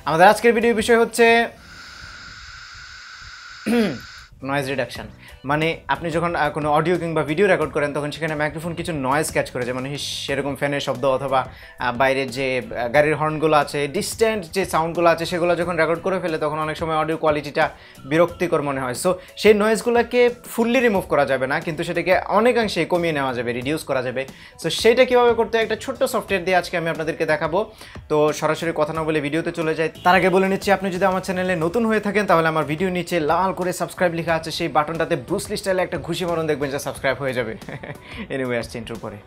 আমাদের আজকের ভিডিও বিষয় হচ্ছে নয়েজ রিডাকশন। মানে আপনি যখন কোনো অডিও কিংবা ভিডিও রেকর্ড করেন তখন সেখানে মাইক্রোফোন কিছু নয়েজ ক্যাচ করে, যেমন সেরকম ফ্যানের শব্দ অথবা বাইরের যে গাড়ির হর্নগুলো আছে, ডিস্ট্যান্ট যে সাউন্ডগুলো আছে সেগুলো যখন রেকর্ড করে ফেলে তখন অনেক সময় অডিও কোয়ালিটিটা বিরক্তিকর মনে হয়। সো সেই নয়েজগুলোকে ফুললি রিমুভ করা যাবে না, কিন্তু সেটাকে অনেকাংশে কমিয়ে নেওয়া যাবে, রিডিউস করা যাবে। সো সেইটা কীভাবে করতে হয় একটা ছোট্ট সফটওয়্যার দিয়ে আজকে আমি আপনাদেরকে দেখাবো। তো সরাসরি কথা না বলে ভিডিওতে চলে যাই। তার আগে বলে নিচ্ছি, আপনি যদি আমার চ্যানেলে নতুন হয়ে থাকেন তাহলে আমার ভিডিও নিচে লাল করে সাবস্ক্রাইব লেখা আছে, সেই বাটনটাতে ব্রুসলি স্টাইলে একটা ঘুষি মারুন, দেখবেন যে সাবস্ক্রাইব হয়ে যাবে। এনিওয়ে, আসছে ইন্ট্রোর পরে।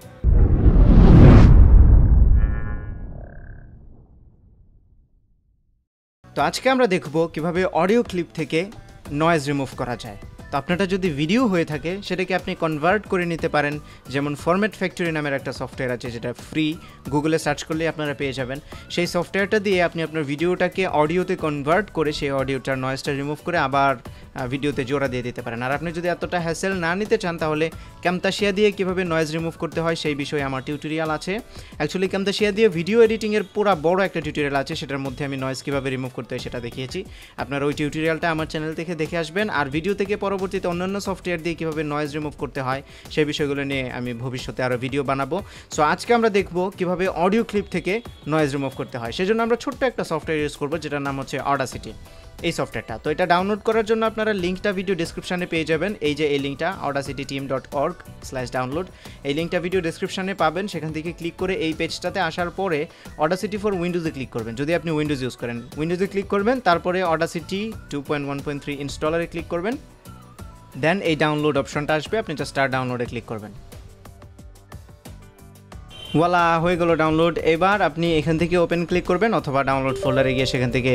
তো আজকে আমরা দেখব কিভাবে অডিও ক্লিপ থেকে নয়েজ রিমুভ করা যায়। তো আপনারটা যদি ভিডিও হয়ে থাকে সেটাকে আপনি কনভার্ট করে নিতে পারেন, যেমন ফরম্যাট ফ্যাক্টরি নামের একটা সফটওয়্যার আছে যেটা ফ্রি, গুগলে সার্চ করলে আপনারা পেয়ে যাবেন। সেই সফটওয়্যারটা দিয়ে আপনি আপনার ভিডিওটাকে অডিওতে কনভার্ট করে সেই অডিওটার নয়েজটা রিমুভ করে আবার ভিডিওতে জোড়া দিয়ে দিতে পারেন। আর আপনি যদি এতটা হ্যাসেল না নিতে চান তাহলে ক্যামতাশিয়া দিয়ে কীভাবে নয়েজ রিমুভ করতে হয় সেই বিষয়ে আমার টিউটোরিয়াল আছে। অ্যাকচুয়ালি ক্যামতাশিয়া দিয়ে ভিডিও এডিটিংয়ের পুরো বড় একটা টিউটোরিয়াল আছে, সেটার মধ্যে আমি নয়েজ কীভাবে রিমুভ করতে হয় সেটা দেখিয়েছি। আপনারা ওই টিউটোরিয়ালটা আমার চ্যানেল থেকে দেখে আসবেন। আর ভিডিও থেকে পরবর্তীতে অন্যান্য সফটওয়্যার দিয়ে কীভাবে নয়েজ রিমুভ করতে হয় সেই বিষয়গুলো নিয়ে আমি ভবিষ্যতে আরও ভিডিও বানাবো। সো আজকে আমরা দেখব কীভাবে অডিও ক্লিপ থেকে নয়েজ রিমুভ করতে হয়। সেজন্য আমরা ছোট্ট একটা সফটওয়্যার ইউজ করবো যেটার নাম হচ্ছে অডাসিটি, এই সফটওয়্যারটা। তো এটা ডাউনলোড করার জন্য আপনারা লিঙ্কটা ভিডিও ডিসক্রিপশানে পেয়ে যাবেন। এই যে এই লিঙ্কটা audacityteam.org/download, এই লিঙ্কটা ভিডিও ডিসক্রিপশানে পাবেন। সেখান থেকে ক্লিক করে এই পেজটাতে আসার পরে অডাসিটি ফর উইন্ডোজে ক্লিক করবেন। যদি আপনি উইন্ডোজ ইউজ করেন উইন্ডোজে ক্লিক করবেন, তারপরে অডাসিটি 2.1.3 ইনস্টলারে ক্লিক করবেন, দেন এই ডাউনলোড অপশনটা আসবে, আপনি জাস্ট স্টার্ট ডাউনলোডে ক্লিক করবেন। ওয়ালা, হয়ে গেল ডাউনলোড। এবার আপনি এখান থেকে ওপেন ক্লিক করবেন অথবা ডাউনলোড ফোল্ডারে গিয়ে সেখান থেকে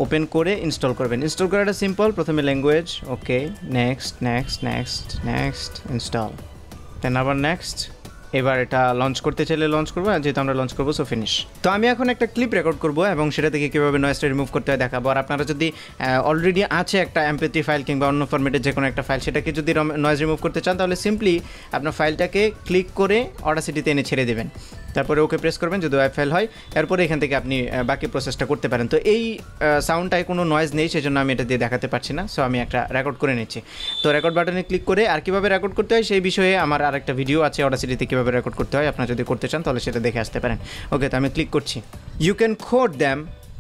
ওপেন করে ইনস্টল করবেন। ইনস্টল করাটা সিম্পল, প্রথমে ল্যাঙ্গুয়েজ, ওকে, next next next next install, দেন আবার নেক্সট। এবার এটা লঞ্চ করতে চাইলে লঞ্চ করবো, যেহেতু আমরা লঞ্চ করবো সো ফিনিশ। তো আমি এখন একটা ক্লিপ রেকর্ড করবো এবং সেটা থেকে কীভাবে নয়েজটা রিমুভ করতে হয় দেখাবো। আর আপনারা যদি অলরেডি আছে একটা MP3 ফাইল কিংবা অন্য ফরম্যাটের যে কোনো একটা ফাইল, সেটাকে যদি নয়েজ রিমুভ করতে চান তাহলে সিম্পলি আপনার ফাইলটাকে ক্লিক করে অডাসিটিতে এনে ছেড়ে দেবেন, তারপরে ওকে প্রেস করবেন যদি ওয়েব ফাইল হয়, এরপরে এখান থেকে আপনি বাকি প্রসেসটা করতে পারেন। তো এই সাউন্ডটায় কোনো নয়েজ নেই, সেজন্য আমি এটা দিয়ে দেখাতে পারছি না। সো আমি একটা রেকর্ড করে নিচ্ছি। তো রেকর্ড বাটনে ক্লিক করে আর কীভাবে রেকর্ড করতে হয় সেই বিষয়ে আমার আরেকটা ভিডিও আছে, অডাসিটিতে কীভাবে রেকর্ড করতে হয়, আপনারা যদি করতে চান তাহলে সেটা দেখে আসতে পারেন। ওকে, তো আমি ক্লিক করছি। You can quote them,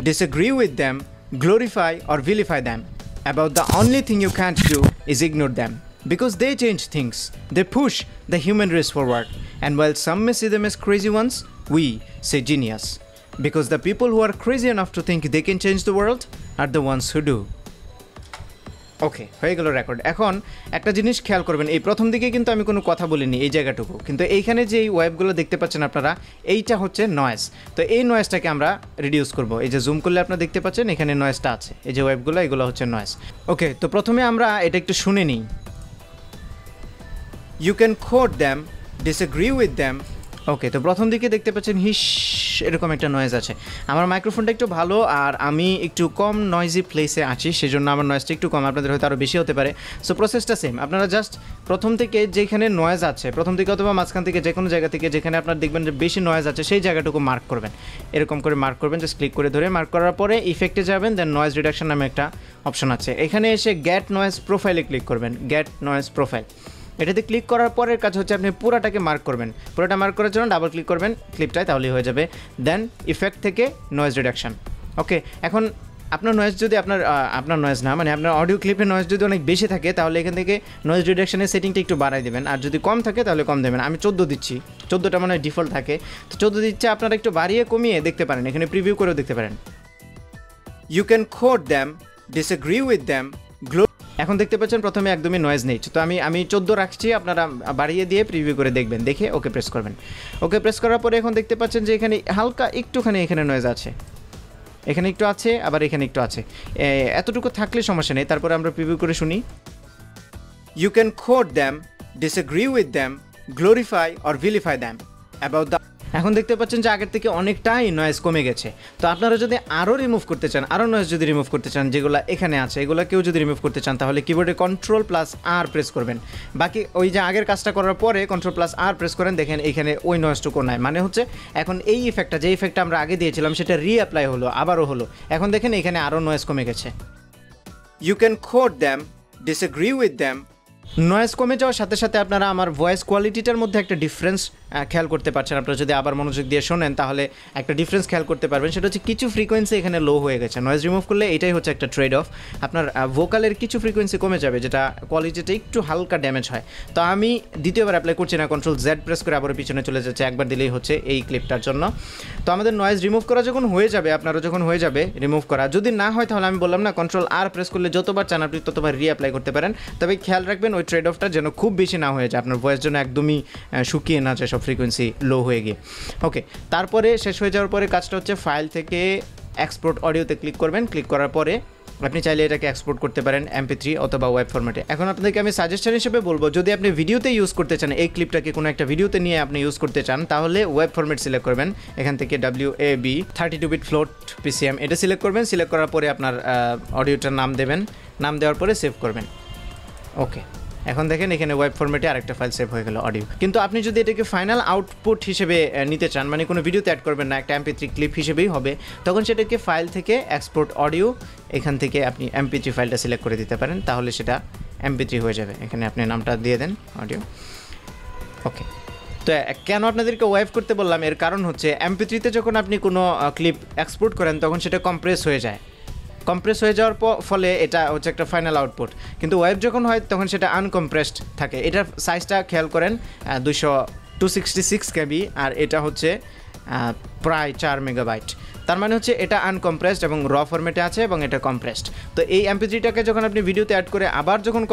disagree with them, glorify or vilify them, about the only thing you can't do is ignore them, because they change things, they push the human race forward, and while some may see them as crazy ones, we say genius, because the people who are crazy enough to think they can change the world are the ones who do. ওকে, হয়ে গেল record. এখন একটা জিনিস খেয়াল করবেন, এই প্রথম দিকে কিন্তু আমি কোনো কথা বলিনি এই জায়গাটুকু, কিন্তু এইখানে যে এই ওয়েবগুলো দেখতে পাচ্ছেন আপনারা, এইটা হচ্ছে নয়েজ। তো এই নয়েজটাকে আমরা রিডিউস করব। এই যে জুম করলে আপনারা দেখতে পাচ্ছেন এখানে নয়েজটা আছে, এই যে ওয়েবগুলো, এগুলো হচ্ছে নয়েজ। ওকে, তো প্রথমে আমরা এটা একটু শুনে নিই। You can quote them, disagree with them. ওকে, তো প্রথম দিকে দেখতে পাচ্ছেন হিস এরকম একটা নয়েজ আছে। আমার মাইক্রোফোনটা একটু ভালো আর আমি একটু কম নয়েজি প্লেসে আছি, সেজন্য আমার নয়েজটা একটু কম, আপনাদের হয়তো আরও বেশি হতে পারে। সো প্রসেসটা সেম, আপনারা জাস্ট প্রথম থেকে যেখানে নয়েজ আছে, প্রথম থেকে অথবা মাঝখান থেকে যে কোনো জায়গা থেকে যেখানে আপনার দেখবেন যে বেশি নয়েজ আছে সেই জায়গাটুকু মার্ক করবেন, এরকম করে মার্ক করবেন, জাস্ট ক্লিক করে ধরে মার্ক করার পরে ইফেক্টে যাবেন, দেন নয়েজ রিডাকশন নামে একটা অপশন আছে, এখানে এসে গেট নয়েজ প্রোফাইলে ক্লিক করবেন। গেট নয়েজ প্রোফাইল, এটাতে ক্লিক করার পরের কাজ হচ্ছে আপনি পুরাটাকে মার্ক করবেন। পুরোটা মার্ক করার জন্য ডাবল ক্লিক করবেন ক্লিপটায়, তাহলেই হয়ে যাবে। দেন ইফেক্ট থেকে নয়েজ রিডাকশন। ওকে, এখন আপনার নয়েজ যদি আপনার নয়েজ না, মানে আপনার অডিও ক্লিপের নয়েজ যদি অনেক বেশি থাকে তাহলে এখান থেকে নয়েজ রিডাকশনের সেটিংটা একটু বাড়াই দেবেন, আর যদি কম থাকে তাহলে কম দেবেন। আমি 14 দিচ্ছি, 14টা মানে ডিফল্ট থাকে, তো 14 দিচ্ছে, আপনারা একটু বাড়িয়ে কমিয়ে দেখতে পারেন, এখানে প্রিভিউ করেও দেখতে পারেন। You can quote them, disagree with them, এখন দেখতে পাচ্ছেন প্রথমে একদমই নয়েজ নেই, তো আমি 14 রাখছি, আপনারা বাড়িয়ে দিয়ে প্রিভিউ করে দেখবেন, দেখে ওকে প্রেস করবেন। ওকে প্রেস করার পরে এখন দেখতে পাচ্ছেন যে এখানে হালকা একটুখানি এখানে নয়েজ আছে, এখানে একটু আছে, আবার এখানে একটু আছে, এতটুকু থাকলে সমস্যা নেই। তারপরে আমরা প্রিভিউ করে শুনি। You can quote them, disagree with them, glorify or vilify them, about the এখন দেখতে পাচ্ছেন যে আগের থেকে অনেকটাই নয়েজ কমে গেছে। তো আপনারা যদি আরও রিমুভ করতে চান, আরও নয়েজ যদি রিমুভ করতে চান, যেগুলো এখানে আছে এগুলো কেউ যদি রিমুভ করতে চান, তাহলে কিবোর্ডে Ctrl+R প্রেস করবেন। বাকি ওই যে আগের কাজটা করার পরে Ctrl+R প্রেস করেন, দেখেন এইখানে ওই নয়েজটুকু নাই, মানে হচ্ছে এখন এই ইফেক্টটা, যে ইফেক্টটা আমরা আগে দিয়েছিলাম সেটা রিঅ্যাপ্লাই হলো, আবারও হলো। এখন দেখেন এখানে আরও নয়েজ কমে গেছে। You can quote them, disagree with them. Noise কমে যাওয়ার সাথে সাথে আপনারা আমার ভয়েস কোয়ালিটিটার মধ্যে একটা ডিফারেন্স খেয়াল করতে পারছেন। আপনারা যদি আবার মনোযোগ দিয়ে শোনেন তাহলে একটা ডিফারেন্স খেয়াল করতে পারবেন। সেটা হচ্ছে কিছু ফ্রিকোয়েন্সি এখানে লো হয়ে গেছে। নয়েজ রিমুভ করলে এটাই হচ্ছে একটা ট্রেড অফ, আপনার ভোকালের কিছু ফ্রিকোয়েন্সি কমে যাবে, যেটা কোয়ালিটিটা একটু হালকা ড্যামেজ হয়। তো আমি দ্বিতীয়বার অ্যাপ্লাই করছি না, Ctrl+Z প্রেস করে আবার পিছনে চলে যাচ্ছে, একবার দিলেই হচ্ছে এই ক্লিপটার জন্য। তো আমাদের নয়েজ রিমুভ করা যখন হয়ে যাবে, আপনারা যখন হয়ে যাবে রিমুভ করা, যদি না হয় তাহলে আমি বললাম না Ctrl+R প্রেস করলে যতবার চান আপনি ততবার রিঅ্যাপ্লাই করতে পারেন। তবে খেয়াল রাখবেন ওই ট্রেড অফটা যেন খুব বেশি না হয়ে যায়, আপনার ভয়েস জন্য একদমই শুকিয়ে না যায় সব ফ্রিকোয়েন্সি লো হয়ে গিয়ে। ওকে, তারপরে শেষ হয়ে যাওয়ার পরে কাজটা হচ্ছে ফাইল থেকে এক্সপোর্ট অডিওতে ক্লিক করবেন। ক্লিক করার পরে আপনি চাইলে এটাকে এক্সপোর্ট করতে পারেন MP3 অথবা ওয়েব ফরম্যাটে। এখন আপনাদেরকে আমি সাজেশন হিসেবে বলবো, যদি আপনি ভিডিওতে ইউজ করতে চান, এই ক্লিপটাকে কোনো একটা ভিডিওতে নিয়ে আপনি ইউজ করতে চান, তাহলে ওয়েব ফরম্যাট সিলেক্ট করবেন। এখান থেকে WAV 32-bit ফ্লোট PCM এটা সিলেক্ট করবেন। সিলেক্ট করার পরে আপনার অডিওটার নাম দেবেন, নাম দেওয়ার পরে সেভ করবেন। ওকে, এখন দেখেন এখানে ওয়েব ফরম্যাটে আরেকটা ফাইল সেভ হয়ে গেল অডিও। কিন্তু আপনি যদি এটাকে ফাইনাল আউটপুট হিসেবে নিতে চান, মানে কোনো ভিডিওতে অ্যাড করবেন না, একটা MP3 ক্লিপ হিসেবেই হবে, তখন সেটাকে ফাইল থেকে এক্সপোর্ট অডিও, এখান থেকে আপনি MP3 ফাইলটা সিলেক্ট করে দিতে পারেন, তাহলে সেটা MP3 হয়ে যাবে। এখানে আপনি নামটা দিয়ে দেন অডিও। ওকে, তো কেন আপনাদেরকে ওয়েভ করতে বললাম, এর কারণ হচ্ছে MP3তে যখন আপনি কোনো ক্লিপ এক্সপোর্ট করেন তখন সেটা কম্প্রেস হয়ে যায়। কম্প্রেস হয়ে যাওয়ার ফলে এটা হচ্ছে একটা ফাইনাল আউটপুট, কিন্তু ওয়েব যখন হয় তখন সেটা আনকম্প্রেসড থাকে। এটার সাইজটা খেয়াল করেন 266 KB, আর এটা হচ্ছে প্রায় 4 মেগাবাইট। তার মানে হচ্ছে এটা আনকম্প্রেসড এবং র ফরম্যাটে আছে এবং এটা কম্প্রেসড। তো এই MP3টাকে যখন আপনি ভিডিওতে অ্যাড করে আবার যখন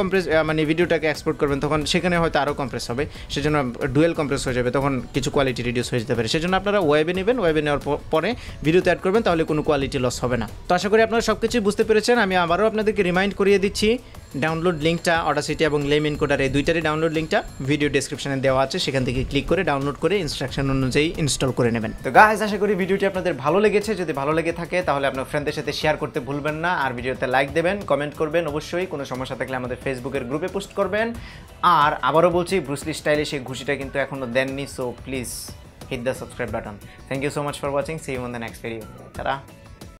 মানে ভিডিওটাকে এক্সপোর্ট করবেন, তখন সেখানে হয়তো আরও কম্প্রেস হবে, সেজন্য ডুয়েল কম্প্রেস হয়ে যাবে, তখন কিছু কোয়ালিটি রিডিউস হয়ে যেতে পারে। সেজন্য আপনারা ওয়েবে নেবেন, ওয়েবে নেওয়ার পরে ভিডিওতে অ্যাড করবেন, তাহলে কোনো কোয়ালিটি লস হবে না। তো আশা করি আপনারা সব কিছুই বুঝতে পেরেছেন। আমি আবারও আপনাদেরকে রিমাইন্ড করিয়ে দিচ্ছি, ডাউনলোড লিঙ্কটা অডাসিটি এবং লেম এনকোডার এই দুইটারই ডাউনলোড লিঙ্কটা ভিডিও ডেসক্রিপশনে দেওয়া আছে, সেখান থেকে ক্লিক করে ডাউনলোড করে ইনস্ট্রাকশন অনুযায়ী ইনস্টল করে নেবেন। তো গাইস, আশা করি ভিডিওটি আপনাদের ভালো লেগেছে। যদি ভালো লেগে থাকে তাহলে আপনার ফ্রেন্ডদের সাথে শেয়ার করতে ভুলবেন না, আর ভিডিওতে লাইক দেবেন, কমেন্ট করবেন অবশ্যই। কোনো সমস্যা থাকলে আমাদের ফেসবুকের গ্রুপে পোস্ট করবেন। আর আবারও বলছি, ব্রুসলি স্টাইলে সেই ঘুষিটা কিন্তু এখনও দেননি, so please hit the subscribe button. Thank you so much for watching, see you on the next video. Tata.